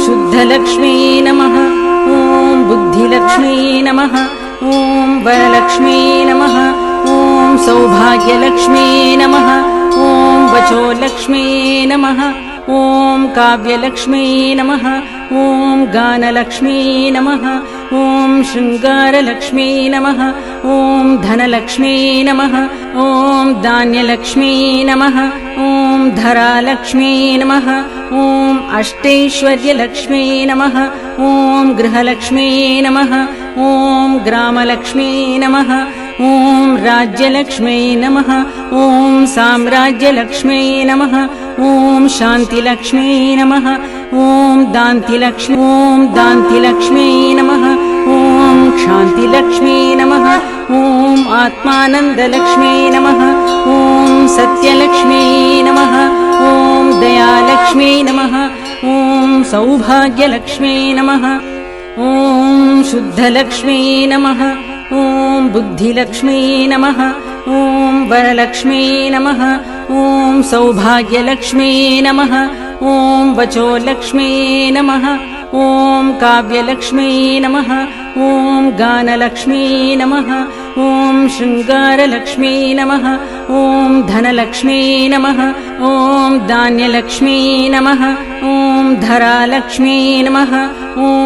शुद्धलक्ष्मी नमः। ॐ बुद्धिलक्ष्मी नमः। ॐ वरलक्ष्मी नमः। ॐ सौभाग्यलक्ष्मी नमः। ॐ वचोलक्ष्मी नमः। ॐ काव्यलक्ष्मी नमः। ॐ गानलक्ष्मी नमः। ॐ शृङ्गारलक्ष्मी नमः। ॐ धनलक्ष्मी नमः। ॐ धान्यलक्ष्मी नमः। ॐ धरालक्ष्मी नमः। ॐ अष्टैश्वर्यलक्ष्मी नमः। ॐ गृहलक्ष्मी नमः। ॐ ग्रामलक्ष्मी नमः। ॐ राज्यलक्ष्मी नमः। ॐ साम्राज्यलक्ष्मी नमः। ॐ शान्तिलक्ष्मी नमः। ॐ दान्तिलक्ष्मी नमः। ॐ शान्तिलक्ष्मी नमः। ॐ आत्मानन्दलक्ष्मी नमः। ॐ सत्यलक्ष्मी नमः। ॐ दयालक्ष्मी नमः। ॐ सौभाग्यलक्ष्मी नमः। ॐ शुद्धलक्ष्मी नमः। ॐ बुद्धिलक्ष्मी नमः। ॐ वरलक्ष्मी नमः। ॐ सौभाग्यलक्ष्मी नमः। ॐ वचोलक्ष्मी नमः। ॐ काव्यलक्ष्मी नमः। ॐ गानलक्ष्मी नमः। ॐ शृङ्गारलक्ष्मी नमः। ॐ धनलक्ष्मी नमः। ॐ धान्यलक्ष्मी नमः। ॐ धरालक्ष्मी नमः। ॐ